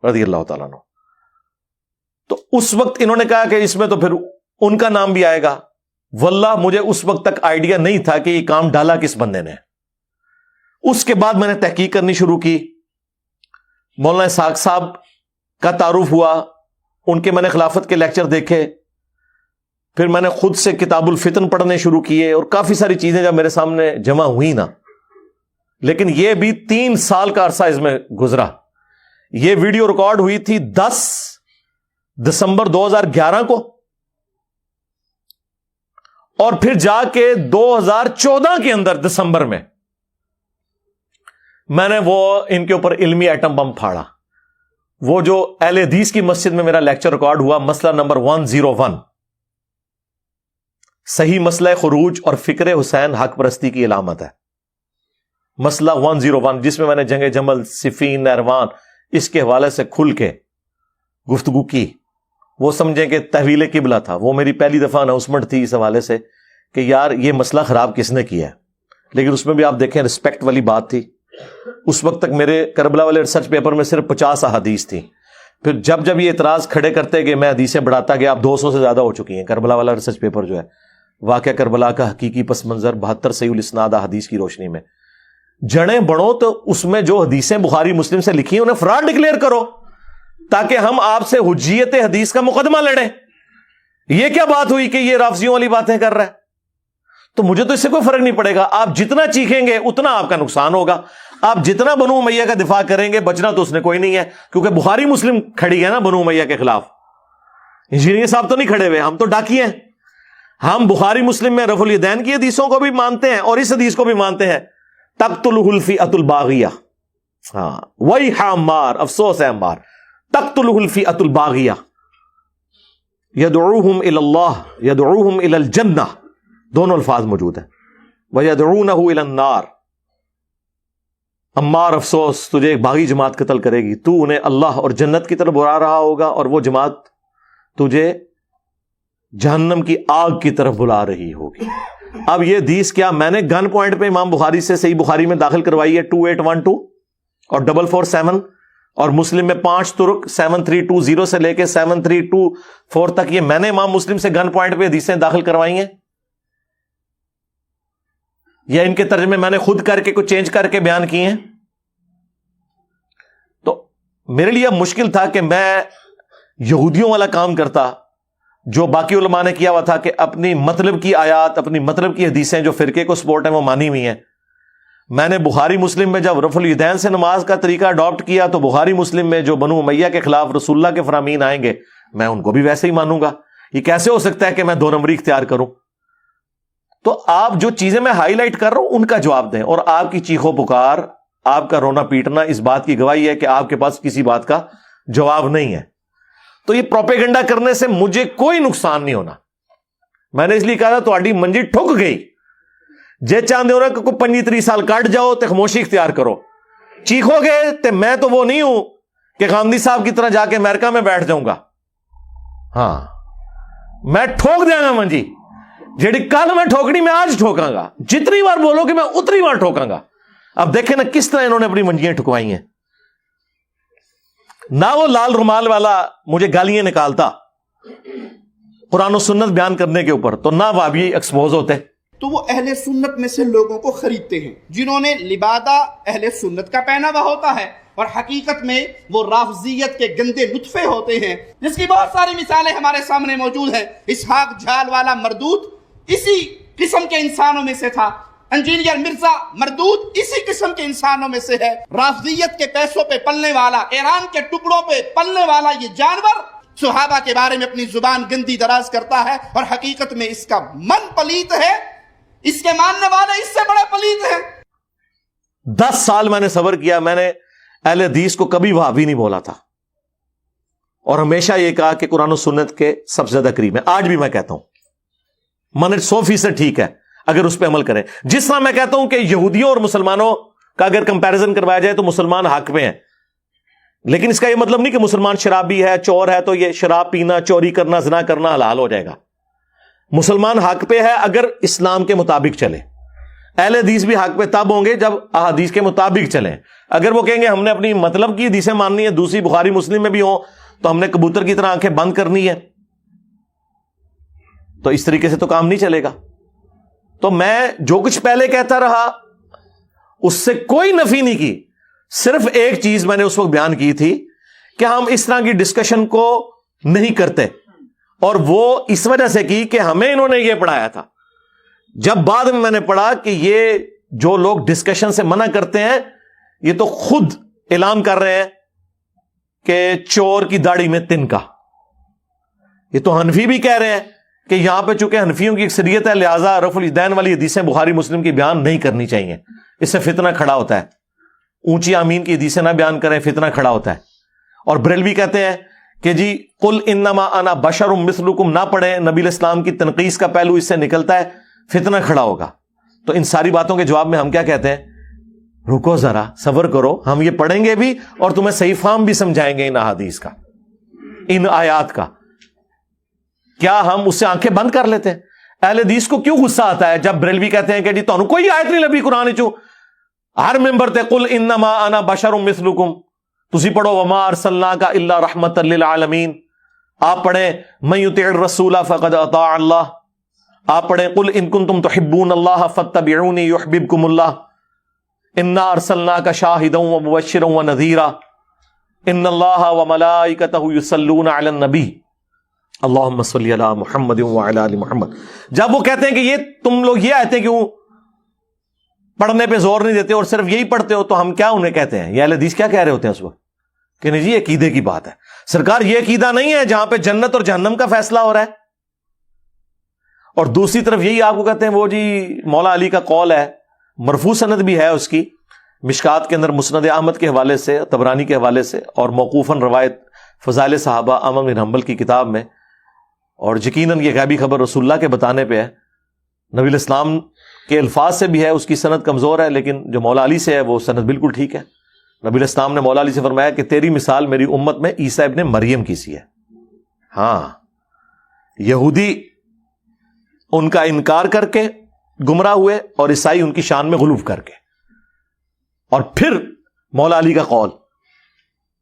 رضی اللہ تعالیٰ عنہ. تو اس وقت انہوں نے کہا کہ اس میں تو پھر ان کا نام بھی آئے گا. واللہ مجھے اس وقت تک آئیڈیا نہیں تھا کہ یہ کام ڈالا کس بندے نے. اس کے بعد میں نے تحقیق کرنی شروع کی. مولانا اسحاق صاحب کا تعارف ہوا, ان کے میں نے خلافت کے لیکچر دیکھے, پھر میں نے خود سے کتاب الفتن پڑھنے شروع کیے, اور کافی ساری چیزیں جب میرے سامنے جمع ہوئی نا, لیکن یہ بھی 3 سال کا عرصہ اس میں گزرا. یہ ویڈیو ریکارڈ ہوئی تھی 10 دسمبر 2011 کو, اور پھر جا کے 2014 کے اندر دسمبر میں نے وہ ان کے اوپر علمی ایٹم بم پھاڑا. وہ جو اہل حدیث کی مسجد میں میرا لیکچر ریکارڈ ہوا, مسئلہ نمبر 101, صحیح مسئلہ خروج اور فکر حسین حق پرستی کی علامت ہے. مسئلہ 101 جس میں میں نے جنگ جمل, صفین, نہروان اس کے حوالے سے کھل کے گفتگو کی. وہ سمجھیں کہ تحویل قبلہ تھا. وہ میری پہلی دفعہ اناؤنسمنٹ تھی اس حوالے سے کہ یار یہ مسئلہ خراب کس نے کیا ہے. لیکن اس میں بھی آپ دیکھیں رسپیکٹ والی بات تھی. اس وقت تک میرے کربلا والے ریسرچ پیپر میں صرف 50 احادیث تھی. پھر جب یہ اعتراض کھڑے کرتے کہ میں حدیثیں بڑھاتا گیا, اب 200 سے زیادہ ہو چکی ہیں. کربلا والا ریسرچ پیپر جو ہے, واقعہ کربلا کا حقیقی پس منظر 72 صحیح الاسناد احادیث کی روشنی میں, جڑیں بڑھو تو اس میں جو حدیثیں بخاری مسلم سے لکھی ہیں انہیں فراڈ ڈکلیئر کرو تاکہ ہم آپ سے حجیت حدیث کا مقدمہ لڑیں. یہ کیا بات ہوئی کہ یہ رافضیوں والی باتیں کر رہا ہے؟ تو مجھے تو اس سے کوئی فرق نہیں پڑے گا. آپ جتنا چیخیں گے اتنا آپ کا نقصان ہوگا. آپ جتنا بنو امیہ کا دفاع کریں گے, بچنا تو اس نے کوئی نہیں ہے, کیونکہ بخاری مسلم کھڑی ہے نا بنو امیہ کے خلاف. انجینئر صاحب تو نہیں کھڑے ہوئے, ہم تو ڈاکی ہیں. ہم بخاری مسلم میں رفع الیدین کی حدیثوں کو بھی مانتے ہیں اور اس حدیث کو بھی مانتے ہیں. تقتلہ الفئۃ الباغیہ, ہاں وہی عمار, افسوس ہے عمار. تقتلہ الفئۃ الباغیہ یدعوہم الی اللہ یدعوہم الی الجنہ, دونوں الفاظ موجود ہیں. ویدعونہ الی النار. عمار افسوس, تجھے ایک باغی جماعت قتل کرے گی, تو انہیں اللہ اور جنت کی طرف بلا رہا ہوگا, اور وہ جماعت تجھے جہنم کی آگ کی طرف بلا رہی ہوگی. اب یہ حدیث کیا میں نے گن پوائنٹ پہ امام بخاری سے صحیح بخاری میں داخل کروائی ہے 2812 اور 447, اور مسلم میں 5 طرق 7320 سے لے کے 7324 تک, یہ میں نے امام مسلم سے گن پوائنٹ پہ حدیثیں داخل کروائی ہیں, یا ان کے ترجمے میں نے خود کر کے کچھ چینج کر کے بیان کیے ہیں. تو میرے لیے مشکل تھا کہ میں یہودیوں والا کام کرتا جو باقی علماء نے کیا ہوا تھا کہ اپنی مطلب کی آیات, اپنی مطلب کی حدیثیں جو فرقے کو سپورٹ ہیں وہ مانی ہوئی ہیں. میں نے بخاری مسلم میں جب رفع الیدین سے نماز کا طریقہ اڈاپٹ کیا تو بخاری مسلم میں جو بنو امیہ کے خلاف رسول اللہ کے فرامین آئیں گے میں ان کو بھی ویسے ہی مانوں گا. یہ کیسے ہو سکتا ہے کہ میں 2 نمبری اختیار کروں؟ تو آپ جو چیزیں میں ہائی لائٹ کر رہا ہوں ان کا جواب دیں, اور آپ کی چیخو پکار, آپ کا رونا پیٹنا اس بات کی گواہی ہے کہ آپ کے پاس کسی بات کا جواب نہیں ہے. تو یہ پروپیگنڈا کرنے سے مجھے کوئی نقصان نہیں ہونا. میں نے اس لیے کہا تھا تھوڑی منجی ٹھک گئی, جے چاندے ہو رہا کہ کوئی 25-30 سال کٹ جاؤ تو خاموشی اختیار کرو. چیخو گے تو میں تو وہ نہیں ہوں کہ غامدی صاحب کی طرح جا کے امریکہ میں بیٹھ جاؤں گا. ہاں میں ٹھوک دیا گا منجی, جیڑی کل میں ٹھوکڑی میں آج ٹھوکاں گا. جتنی بار بولو کہ میں اتنی بار ٹھوکاں گا. اب دیکھیں نا کس طرح انہوں نے اپنی منجیاں ٹھکوائی ہیں. نہ وہ لال رومال والا مجھے گالیاں نکالتا قرآن و سنت بیان کرنے کے اوپر, تو نہ وہ ابھی ایکسپوز ہوتے. تو وہ اہل سنت میں سے لوگوں کو خریدتے ہیں جنہوں نے لبادہ اہل سنت کا پہنا ہوا ہوتا ہے, اور حقیقت میں وہ رافضیت کے گندے نطفے ہوتے ہیں, جس کی بہت ساری مثالیں ہمارے سامنے موجود ہیں. اسحاق جھال والا مردود اسی قسم کے انسانوں میں سے تھا. انجینئر مرزا مردود اسی قسم کے انسانوں میں سے ہے. رافضیت کے پیسوں پہ پلنے والا, ایران کے ٹکڑوں پہ پلنے والا یہ جانور صحابہ کے بارے میں اپنی زبان گندی دراز کرتا ہے, اور حقیقت میں اس کا من پلیت ہے, اس کے ماننے والے اس سے بڑے پلیت ہیں. 10 سال میں نے صبر کیا. میں نے اہل حدیث کو کبھی وہابی نہیں بولا تھا, اور ہمیشہ یہ کہا کہ قرآن و سنت کے سب سے زیادہ قریب ہے. آج بھی میں کہتا ہوں منہج 100% ٹھیک ہے اگر اس پہ عمل کریں. جس طرح میں کہتا ہوں کہ یہودیوں اور مسلمانوں کا اگر کمپیریزن کروایا جائے تو مسلمان حق پہ ہیں, لیکن اس کا یہ مطلب نہیں کہ مسلمان شرابی ہے, چور ہے, تو یہ شراب پینا, چوری کرنا, زنا کرنا حلال ہو جائے گا. مسلمان حق پہ ہے اگر اسلام کے مطابق چلے. اہل حدیث بھی حق پہ تب ہوں گے جب احادیث کے مطابق چلیں. اگر وہ کہیں گے ہم نے اپنی مطلب کی حدیثیں ماننی ہے, دوسری بخاری مسلم میں بھی ہوں, تو ہم نے کبوتر کی طرح آنکھیں بند کرنی ہے, تو اس طریقے سے تو کام نہیں چلے گا. تو میں جو کچھ پہلے کہتا رہا اس سے کوئی نفی نہیں کی, صرف ایک چیز میں نے اس وقت بیان کی تھی کہ ہم اس طرح کی ڈسکشن کو نہیں کرتے, اور وہ اس وجہ سے کی کہ ہمیں انہوں نے یہ پڑھایا تھا. جب بعد میں نے پڑھا کہ یہ جو لوگ ڈسکشن سے منع کرتے ہیں یہ تو خود اعلان کر رہے ہیں کہ چور کی داڑھی میں تنکا. یہ تو حنفی بھی کہہ رہے ہیں کہ یہاں پہ چونکہ حنفیوں کی اکثریت ہے لہذا رفع الیدین والی حدیثیں بخاری مسلم کی بیان نہیں کرنی چاہیے, اس سے فتنہ کھڑا ہوتا ہے. اونچی آمین کی حدیثیں نہ بیان کریں, فتنہ کھڑا ہوتا ہے. اور بریلوی کہتے ہیں کہ جی قل انما انا بشر مثلکم نہ پڑھیں, نبی الاسلام کی تنقیص کا پہلو اس سے نکلتا ہے, فتنہ کھڑا ہوگا. تو ان ساری باتوں کے جواب میں ہم کیا کہتے ہیں, رکو ذرا صبر کرو, ہم یہ پڑھیں گے بھی اور تمہیں صحیح فہم بھی سمجھائیں گے ان احادیث کا, ان آیات کا. کیا ہم اس سے آنکھیں بند کر لیتے ہیں؟ اہل حدیث کو کیوں غصہ آتا ہے جب بریلوی کہتے ہیں کہ جی تانوں کوئی آیت نہیں لبھی قرآن چوں, ہر ممبر تے قل انما انا بشر مثلکم, تسی پڑھو وما ارسلناک الا رحمتا للعالمین. آپ پڑھیں من یطع الرسول فقد اطاع اللہ. آپ پڑھیں قل ان کنتم تحبون اللہ فاتبعونی یحببکم اللہ. انا ارسلناک شاہدا ومبشرا ونذیرا. ان اللہ وملائکتہ یصلون علی النبی اللہم صلی علی محمد وعلی آل محمد. جب وہ کہتے ہیں کہ یہ تم لوگ یہ آیتیں کیوں پڑھنے پہ زور نہیں دیتے اور صرف یہی پڑھتے ہو, تو ہم کیا انہیں کہتے ہیں, یہ اہل حدیث کیا کہہ رہے ہوتے ہیں اس وقت کہ نہیں جی عقیدے کی بات ہے. سرکار یہ عقیدہ نہیں ہے جہاں پہ جنت اور جہنم کا فیصلہ ہو رہا ہے. اور دوسری طرف یہی آپ کو کہتے ہیں وہ جی مولا علی کا قول ہے, مرفوع سند بھی ہے اس کی مشکات کے اندر مسند احمد کے حوالے سے, طبرانی کے حوالے سے, اور موقوفاً روایت فضائل صحابہ احمد بن حنبل کی کتاب میں. اور یقیناً یہ غیبی خبر رسول اللہ کے بتانے پہ ہے, نبی الاسلام کے الفاظ سے بھی ہے, اس کی سند کمزور ہے, لیکن جو مولا علی سے ہے وہ سند بالکل ٹھیک ہے. نبی الاسلام نے مولا علی سے فرمایا کہ تیری مثال میری امت میں عیسیٰ ابن مریم کی سی ہے. ہاں, یہودی ان کا انکار کر کے گمراہ ہوئے اور عیسائی ان کی شان میں غلو کر کے, اور پھر مولا علی کا قول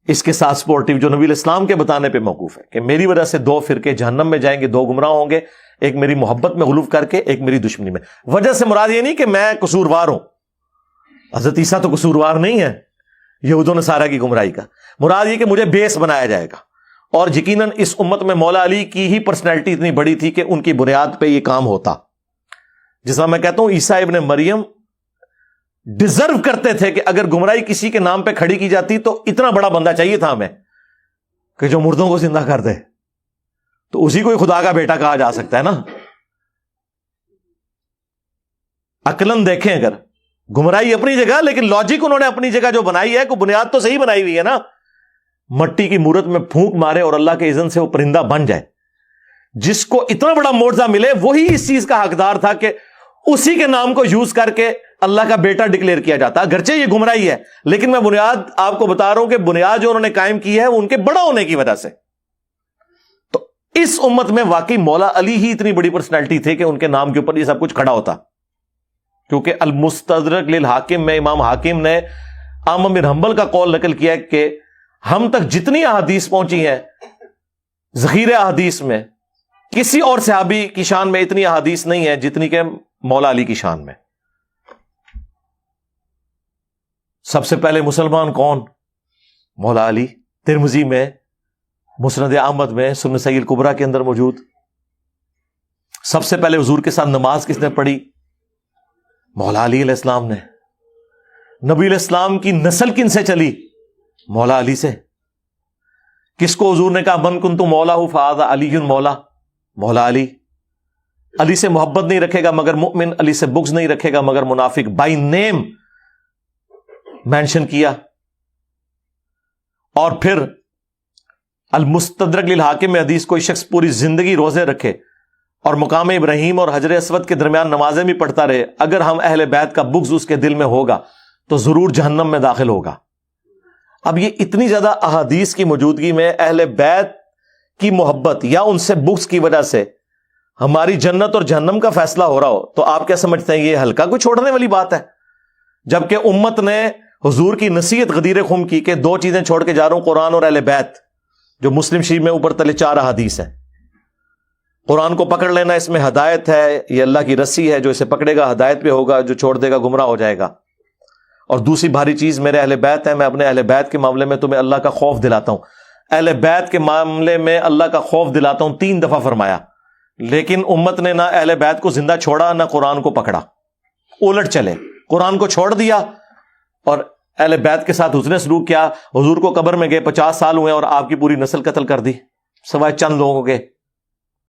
اس کے ساتھ سپورٹیو جو نبی الاسلام کے بتانے پہ موقوف ہے کہ میری وجہ سے 2 فرقے جہنم میں جائیں گے, 2 گمراہ ہوں گے, ایک میری محبت میں غلو کر کے, ایک میری دشمنی میں. وجہ سے مراد یہ نہیں کہ میں قصوروار ہوں, حضرت عیسیٰ تو قصوروار نہیں ہے یہود و نصارہ کی گمراہی کا. مراد یہ کہ مجھے بیس بنایا جائے گا. اور یقیناً اس امت میں مولا علی کی ہی پرسنالٹی اتنی بڑی تھی کہ ان کی بنیاد پہ یہ کام ہوتا. جس طرح میں کہتا ہوں عیسیٰ ابن مریم ڈیزرو کرتے تھے کہ اگر گمراہی کسی کے نام پہ کھڑی کی جاتی تو اتنا بڑا بندہ چاہیے تھا ہمیں کہ جو مردوں کو زندہ کر دے, تو اسی کو خدا کا بیٹا کہا جا سکتا ہے نا. عقلاً دیکھیں, اگر گمراہی اپنی جگہ, لیکن لاجک انہوں نے اپنی جگہ جو بنائی ہے, کوئی بنیاد تو صحیح بنائی ہوئی ہے نا. مٹی کی مورت میں پھونک مارے اور اللہ کے اذن سے وہ پرندہ بن جائے, جس کو اتنا بڑا معجزہ ملے وہی اس چیز کا حقدار تھا کہ اسی کے نام کو یوز کر کے اللہ کا بیٹا ڈکلیئر کیا جاتا. اگرچہ یہ گمراہی ہے, لیکن میں بنیاد آپ کو بتا رہا ہوں کہ بنیاد جو انہوں نے قائم کی ہے وہ ان کے بڑا ہونے کی وجہ سے. تو اس امت میں واقعی مولا علی ہی اتنی بڑی پرسنالٹی تھے کہ ان کے نام کے اوپر یہ سب کچھ کھڑا ہوتا. کیونکہ المستدرک للحاکم میں امام حاکم نے احمد بن حنبل کا قول نقل کیا کہ ہم تک جتنی احادیث پہنچی ہیں ذخیرہ احادیث میں, کسی اور صحابی کی شان میں اتنی احادیث نہیں ہے جتنی کہ مولا علی کی شان میں. سب سے پہلے مسلمان کون؟ مولا علی. ترمذی میں, مسند احمد میں, سنن سیل کبریٰ کے اندر موجود. سب سے پہلے حضور کے ساتھ نماز کس نے پڑھی؟ مولا علی علیہ السلام نے. نبی علیہ السلام کی نسل کن سے چلی؟ مولا علی سے. کس کو حضور نے کہا من کنت مولا فہذا علی مولا؟ مولا علی. علی سے محبت نہیں رکھے گا مگر مؤمن, علی سے بغض نہیں رکھے گا مگر منافق. بائی نیم مینشن کیا. اور پھر المستدرک للحاکم میں حدیث, کوئی شخص پوری زندگی روزے رکھے اور مقام ابراہیم اور حجر اسود کے درمیان نمازیں بھی پڑھتا رہے, اگر ہم اہل بیت کا بغض اس کے دل میں ہوگا تو ضرور جہنم میں داخل ہوگا. اب یہ اتنی زیادہ احادیث کی موجودگی میں اہل بیت کی محبت یا ان سے بغض کی وجہ سے ہماری جنت اور جہنم کا فیصلہ ہو رہا ہو تو آپ کیا سمجھتے ہیں یہ ہلکا کوئی چھوڑنے والی بات ہے؟ جبکہ امت نے حضور کی نصیحت غدیر خم کی کہ 2 چیزیں چھوڑ کے جا رہا ہوں، قرآن اور اہل بیت، جو مسلم شریف میں اوپر تلے 4 احادیث ہیں۔ قرآن کو پکڑ لینا، اس میں ہدایت ہے، یہ اللہ کی رسی ہے، جو اسے پکڑے گا ہدایت پہ ہوگا، جو چھوڑ دے گا گمراہ ہو جائے گا۔ اور دوسری بھاری چیز میرے اہل بیت ہے، میں اپنے اہل بیت کے معاملے میں تمہیں اللہ کا خوف دلاتا ہوں۔ اہل بیت کے معاملے میں اللہ کا خوف دلاتا ہوں 3 دفعہ فرمایا، لیکن امت نے نہ اہل بیت کو زندہ چھوڑا نہ قرآن کو پکڑا، الٹ چلے، قرآن کو چھوڑ دیا اور اہل بیت کے ساتھ حسن سلوک کیا۔ حضور کو قبر میں گئے، 50 سال ہوئے اور آپ کی پوری نسل قتل کر دی سوائے چند لوگوں کے۔